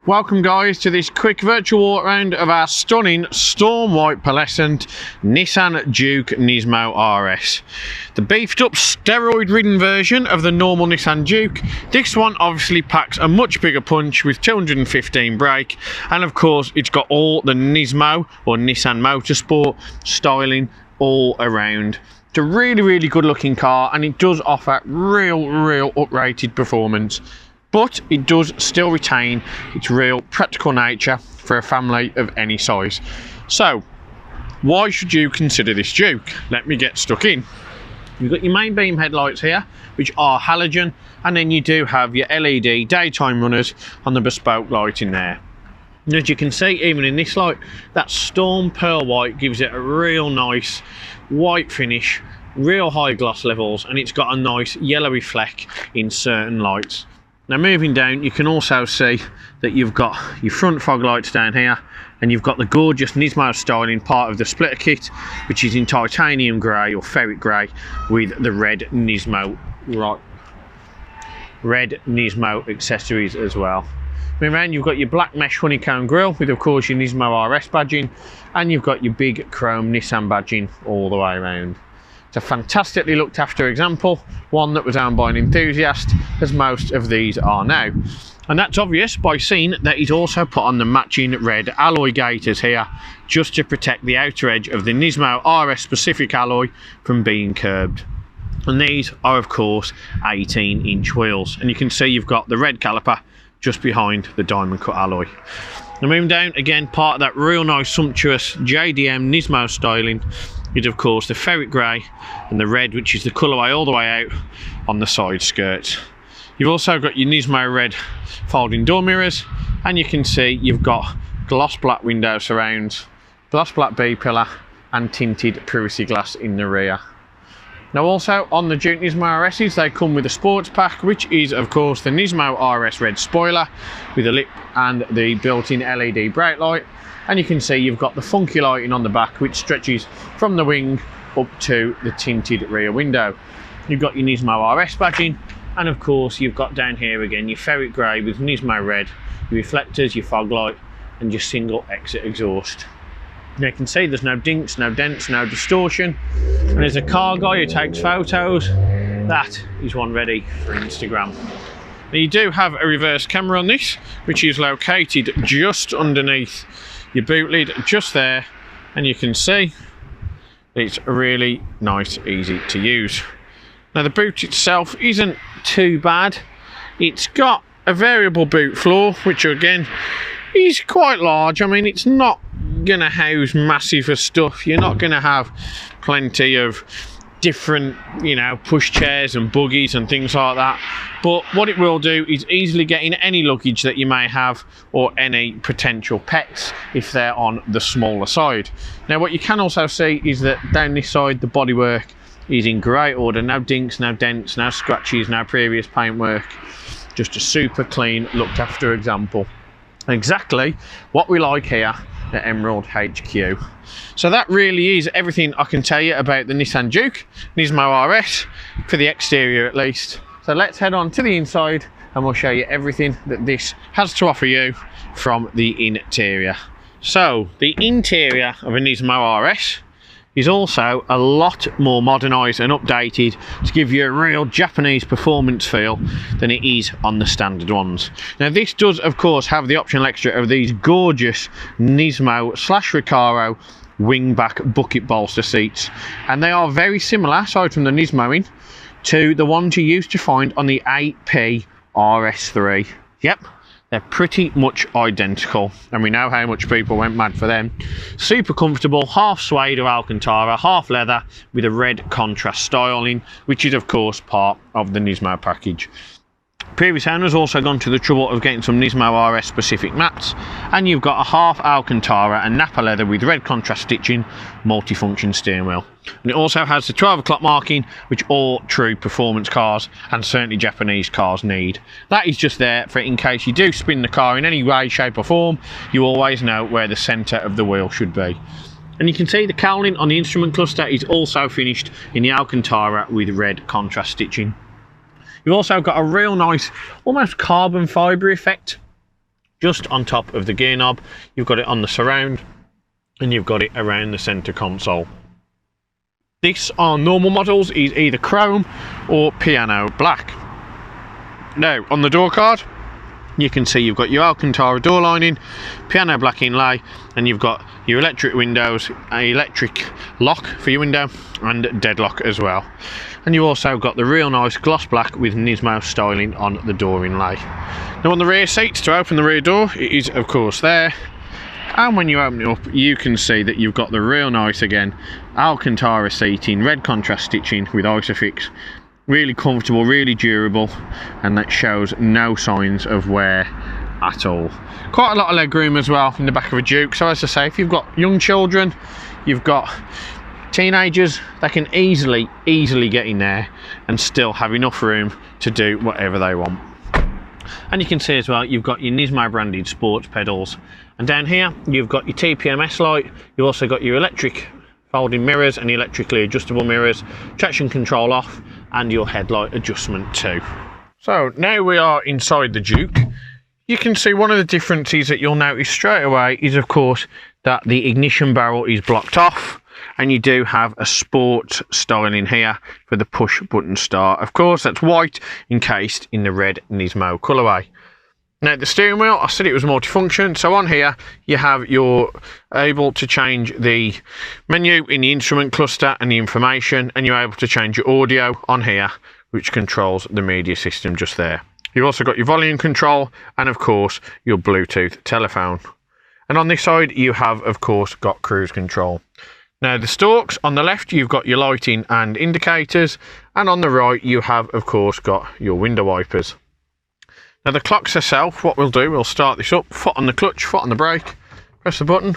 Welcome guys to this quick virtual walk around of our stunning storm white pearlescent Nissan Juke Nismo RS. The beefed up steroid ridden version of the normal Nissan Juke. This one obviously packs a much bigger punch with 215 brake, and of course it's got all the Nismo or Nissan Motorsport styling all around. It's a really good looking car, and it does offer real uprated performance. But it does still retain its real practical nature for a family of any size. So, why should you consider this Juke? Let me get stuck in. You've got your main beam headlights here, which are halogen, and then you do have your LED daytime runners on the bespoke light in there. And as you can see, even in this light, that storm pearl white gives it a real nice white finish, real high gloss levels, and it's got a nice yellowy fleck in certain lights. Now moving down, you can also see that you've got your front fog lights down here, and you've got the gorgeous Nismo styling part of the splitter kit, which is in titanium grey or ferret grey with the red Nismo accessories as well. Moving around, you've got your black mesh honeycomb grille with of course your Nismo RS badging, and you've got your big chrome Nissan badging all the way around. It's a fantastically looked after example, one that was owned by an enthusiast, as most of these are now. And that's obvious by seeing that he's also put on the matching red alloy gaiters here, just to protect the outer edge of the Nismo RS specific alloy from being curbed. And these are of course 18-inch wheels, and you can see you've got the red caliper just behind the diamond cut alloy. Now moving down, again part of that real nice sumptuous JDM Nismo styling is of course the ferret grey and the red, which is the colourway all the way out on the side skirts. You've also got your Nismo red folding door mirrors, and you can see you've got gloss black window surrounds, gloss black B-pillar and tinted privacy glass in the rear. Now also on the Juke Nismo RSs, they come with a sports pack, which is of course the Nismo RS red spoiler with a lip and the built-in LED brake light. And you can see you've got the funky lighting on the back, which stretches from the wing up to the tinted rear window. You've got your Nismo RS badging, and of course you've got down here again your ferret grey with Nismo red, your reflectors, your fog light and your single exit exhaust. Now you can see there's no dinks, no dents, no distortion, and there's a car guy who takes photos. That is one ready for Instagram. Now you do have a reverse camera on this, which is located just underneath your boot lid, just there, and you can see it's really nice, easy to use. Now the boot itself isn't too bad. It's got a variable boot floor, which again is quite large. I mean, it's not gonna house massive of stuff. You're not gonna have plenty of different, push chairs and buggies and things like that, but what it will do is easily get in any luggage that you may have, or any potential pets if they're on the smaller side. Now what you can also see is that down this side the bodywork is in great order. No dinks, no dents, no scratches, no previous paintwork, just a super clean looked after example. Exactly what we like here at Emerald HQ. So that really is everything I can tell you about the Nissan Juke Nismo RS, for the exterior at least. So let's head on to the inside and we'll show you everything that this has to offer you from the interior. So the interior of a Nismo RS is also a lot more modernised and updated to give you a real Japanese performance feel than it is on the standard ones. Now this does of course have the optional extra of these gorgeous Nismo / Recaro wingback bucket bolster seats, and they are very similar, aside from the Nismo in, to the ones you used to find on the 8P RS3. Yep, they're pretty much identical, and we know how much people went mad for them. Super comfortable, half suede or Alcantara, half leather with a red contrast styling, which is of course part of the Nismo package. Previous owners also gone to the trouble of getting some Nismo RS specific mats, and you've got a half Alcantara and Napa leather with red contrast stitching, multifunction steering wheel. And it also has the 12 o'clock marking, which all true performance cars and certainly Japanese cars need. That is just there for in case you do spin the car in any way, shape or form, you always know where the centre of the wheel should be. And you can see the cowling on the instrument cluster is also finished in the Alcantara with red contrast stitching. You've also got a real nice, almost carbon fibre effect just on top of the gear knob. You've got it on the surround, and you've got it around the center console. This on normal models is either chrome or piano black. Now on the door card, you can see you've got your Alcantara door lining, piano black inlay, and you've got your electric windows, an electric lock for your window, and deadlock as well. And you also got the real nice gloss black with Nismo styling on the door inlay. Now on the rear seats, to open the rear door, it is of course there. And when you open it up, you can see that you've got the real nice, again, Alcantara seating, red contrast stitching with Isofix. Really comfortable, really durable, and that shows no signs of wear at all. Quite a lot of leg room as well in the back of a Juke. So as I say, if you've got young children, you've got teenagers, they can easily get in there and still have enough room to do whatever they want. And you can see as well, you've got your Nismo branded sports pedals, and down here you've got your TPMS light. You've also got your electric folding mirrors and electrically adjustable mirrors, traction control off, and your headlight adjustment too. So now we are inside the Juke. You can see one of the differences that you'll notice straight away is of course that the ignition barrel is blocked off, and you do have a sport styling here for the push button start. Of course that's white encased in the red Nismo colourway. Now the steering wheel, I said it was multifunction, so on here you're able to change the menu in the instrument cluster and the information, and you're able to change your audio on here, which controls the media system just there. You've also got your volume control and of course your Bluetooth telephone. And on this side you have of course got cruise control. Now the stalks, on the left you've got your lighting and indicators, and on the right you have of course got your window wipers. Now the clocks herself, what we'll do, we'll start this up, foot on the clutch, foot on the brake, press the button,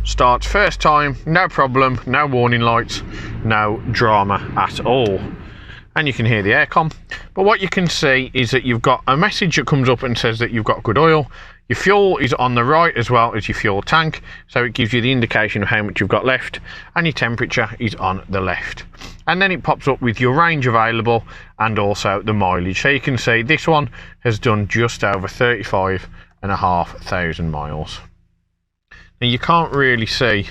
starts first time, no problem, no warning lights, no drama at all. And you can hear the aircon. But what you can see is that you've got a message that comes up and says that you've got good oil. Your fuel is on the right as well as your fuel tank, so it gives you the indication of how much you've got left, and your temperature is on the left. And then it pops up with your range available and also the mileage. So you can see this one has done just over 35,500 miles. Now you can't really see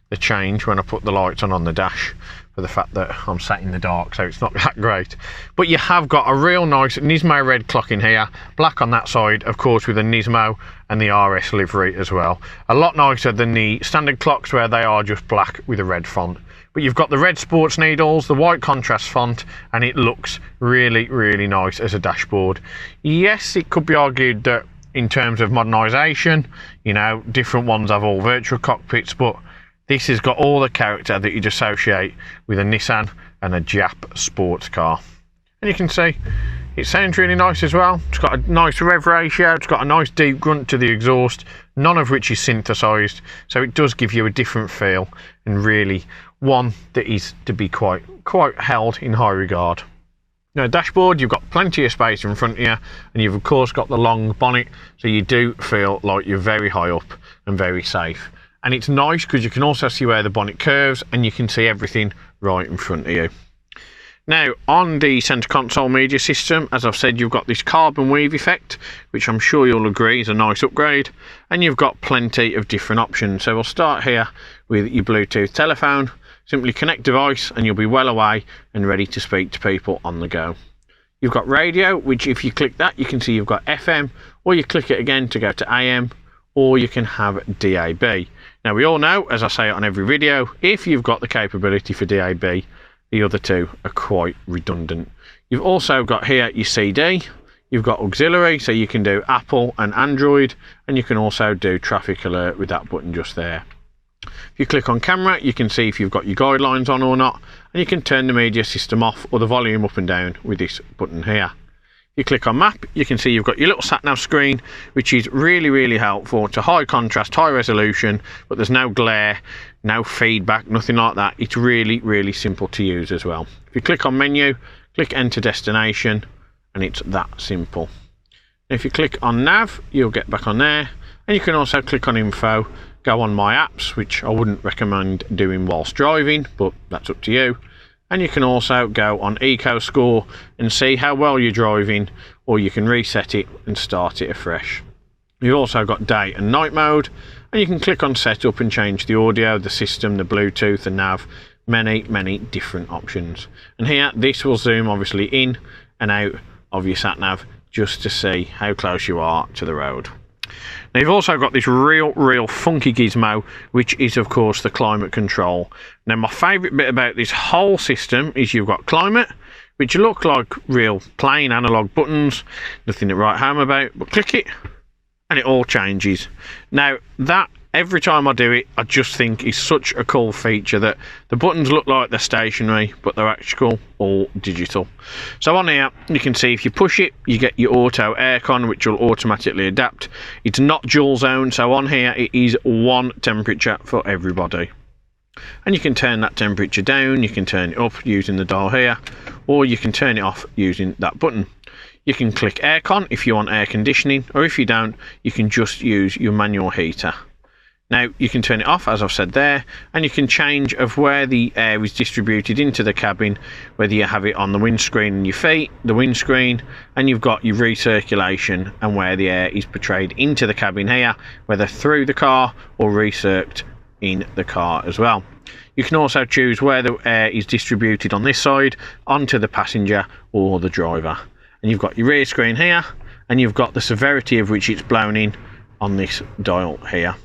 the change when I put the lights on the dash, for the fact that I'm sat in the dark, so it's not that great. But you have got a real nice Nismo red clock in here, black on that side, of course with the Nismo and the RS livery as well. A lot nicer than the standard clocks where they are just black with a red font. But you've got the red sports needles, the white contrast font, and it looks really, really nice as a dashboard. Yes, it could be argued that in terms of modernisation, you know, different ones have all virtual cockpits, but this has got all the character that you'd associate with a Nissan and a Jap sports car. And you can see it sounds really nice as well. It's got a nice rev ratio, it's got a nice deep grunt to the exhaust, none of which is synthesised, so it does give you a different feel, and really one that is to be quite held in high regard. Now dashboard, you've got plenty of space in front of you, and you've of course got the long bonnet, so you do feel like you're very high up and very safe. And it's nice because you can also see where the bonnet curves, and you can see everything right in front of you. Now on the centre console media system, as I've said, you've got this carbon weave effect, which I'm sure you'll agree is a nice upgrade, and you've got plenty of different options. So we'll start here with your Bluetooth telephone. Simply connect device and you'll be well away and ready to speak to people on the go. You've got radio, which if you click that you can see you've got FM, or you click it again to go to AM, or you can have DAB. Now we all know, as I say on every video, if you've got the capability for DAB, the other two are quite redundant. You've also got here your CD, you've got auxiliary, so you can do Apple and Android, and you can also do traffic alert with that button just there. If you click on camera, you can see if you've got your guidelines on or not, and you can turn the media system off or the volume up and down with this button here. You click on map, you can see you've got your little sat nav screen, which is really, really helpful to high contrast, high resolution, but there's no glare, no feedback, nothing like that. It's really, really simple to use as well. If you click on menu, click enter destination, and it's that simple. If you click on nav, you'll get back on there, and you can also click on info, go on my apps, which I wouldn't recommend doing whilst driving, but that's up to you. And you can also go on eco score and see how well you're driving, or you can reset it and start it afresh. You've also got day and night mode, and you can click on setup and change the audio, the system, the Bluetooth, the nav, many different options. And here, this will zoom obviously in and out of your sat nav just to see how close you are to the road. Now you've also got this real funky gizmo, which is of course the climate control. Now my favourite bit about this whole system is you've got climate, which look like real plain analog buttons, nothing to write home about, but click it and it all changes. Now that, every time I do it, I just think is such a cool feature that the buttons look like they're stationary, but they're actually all digital. So on here, you can see if you push it, you get your auto aircon, which will automatically adapt. It's not dual zone, so on here it is one temperature for everybody. And you can turn that temperature down, you can turn it up using the dial here, or you can turn it off using that button. You can click aircon if you want air conditioning, or if you don't, you can just use your manual heater. Now you can turn it off, as I've said there, and you can change of where the air is distributed into the cabin, whether you have it on the windscreen and your feet, the windscreen, and you've got your recirculation and where the air is portrayed into the cabin here, whether through the car or recirced in the car as well. You can also choose where the air is distributed on this side, onto the passenger or the driver. And you've got your rear screen here, and you've got the severity of which it's blown in on this dial here.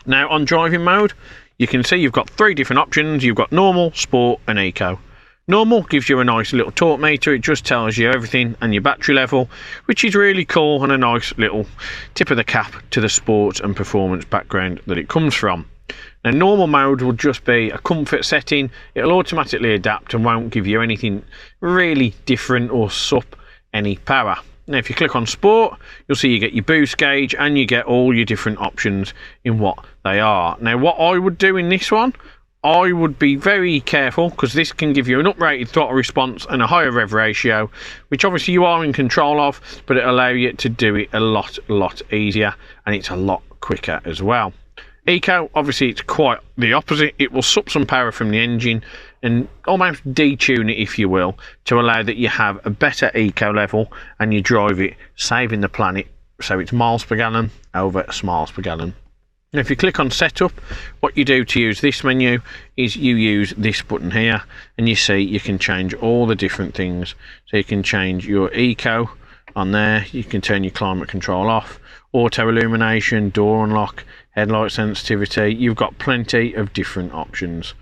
Now on driving mode, you can see you've got three different options. You've got normal, sport and eco. Normal gives you a nice little torque meter, it just tells you everything and your battery level, which is really cool, and a nice little tip of the cap to the sports and performance background that it comes from. Now normal mode will just be a comfort setting, it'll automatically adapt and won't give you anything really different or sup any power. Now if you click on sport, you'll see you get your boost gauge and you get all your different options in what they are. Now what I would do in this one, I would be very careful, because this can give you an uprated throttle response and a higher rev ratio, which obviously you are in control of, but it'll allow you to do it a lot easier, and it's a lot quicker as well. Eco, obviously it's quite the opposite. It will suck some power from the engine and almost detune it, if you will, to allow that you have a better eco level and you drive it saving the planet, so it's miles per gallon over miles per gallon. Now if you click on setup, what you do to use this menu is you use this button here, and you see you can change all the different things. So you can change your eco on there, you can turn your climate control off, auto illumination, door unlock, headlight sensitivity. You've got plenty of different options.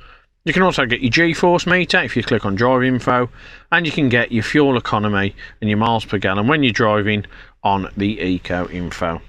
You can also get your G-force meter if you click on drive info, and you can get your fuel economy and your miles per gallon when you're driving on the eco info.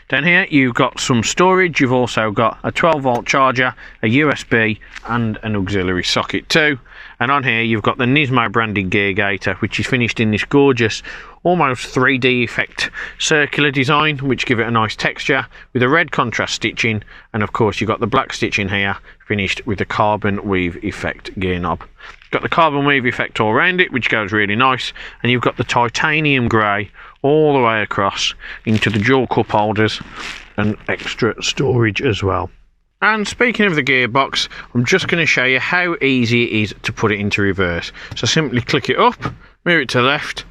Down here you've got some storage. You've also got a 12-volt charger, a USB and an auxiliary socket too. And on here you've got the Nismo branded gear gator, which is finished in this gorgeous almost 3D effect circular design, which give it a nice texture with a red contrast stitching, and of course you've got the black stitching here finished with the carbon weave effect gear knob. Got the carbon weave effect all around it, which goes really nice, and you've got the titanium grey all the way across into the dual cup holders and extra storage as well. And speaking of the gearbox, I'm just going to show you how easy it is to put it into reverse. So simply click it up, move it to the left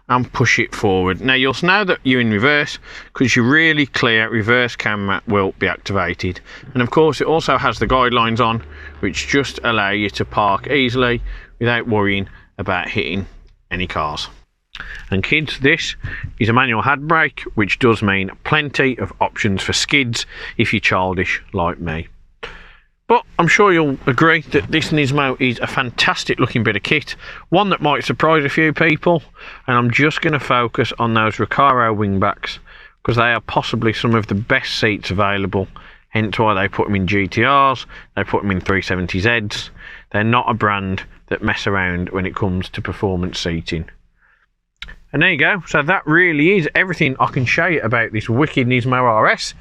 and push it forward. Now you'll know that you're in reverse because your really clear reverse camera will be activated. And of course it also has the guidelines on, which just allow you to park easily without worrying about hitting any cars. And kids, this is a manual handbrake, which does mean plenty of options for skids if you're childish like me. But I'm sure you'll agree that this Nismo is a fantastic looking bit of kit, one that might surprise a few people, and I'm just going to focus on those Recaro wingbacks because they are possibly some of the best seats available, hence why they put them in GTRs, they put them in 370Zs. They're not a brand that mess around when it comes to performance seating. And there you go, so that really is everything I can show you about this wicked Nismo RS.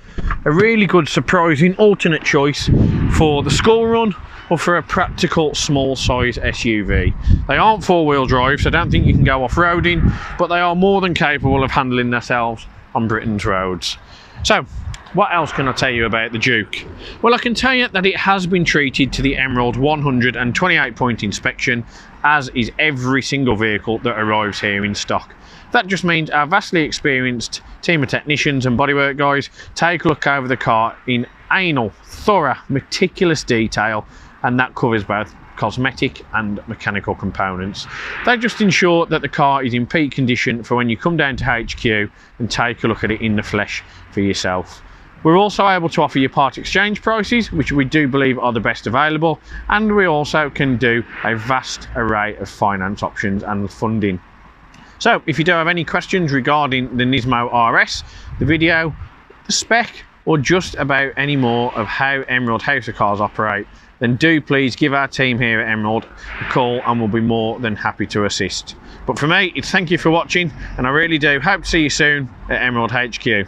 A really good surprising alternate choice for the school run or for a practical small size SUV. They aren't four-wheel drive, so I don't think you can go off-roading, but they are more than capable of handling themselves on Britain's roads. So what else can I tell you about the Juke? Well, I can tell you that it has been treated to the Emerald 128 point inspection, as is every single vehicle that arrives here in stock. That just means our vastly experienced team of technicians and bodywork guys take a look over the car in anal, thorough, meticulous detail, and that covers both cosmetic and mechanical components. They just ensure that the car is in peak condition for when you come down to HQ and take a look at it in the flesh for yourself. We're also able to offer you part exchange prices, which we do believe are the best available, and we also can do a vast array of finance options and funding. So if you do have any questions regarding the Nismo RS, the video, the spec, or just about any more of how Emerald House of Cars operate, then do please give our team here at Emerald a call and we'll be more than happy to assist. But for me, it's thank you for watching, and I really do hope to see you soon at Emerald HQ.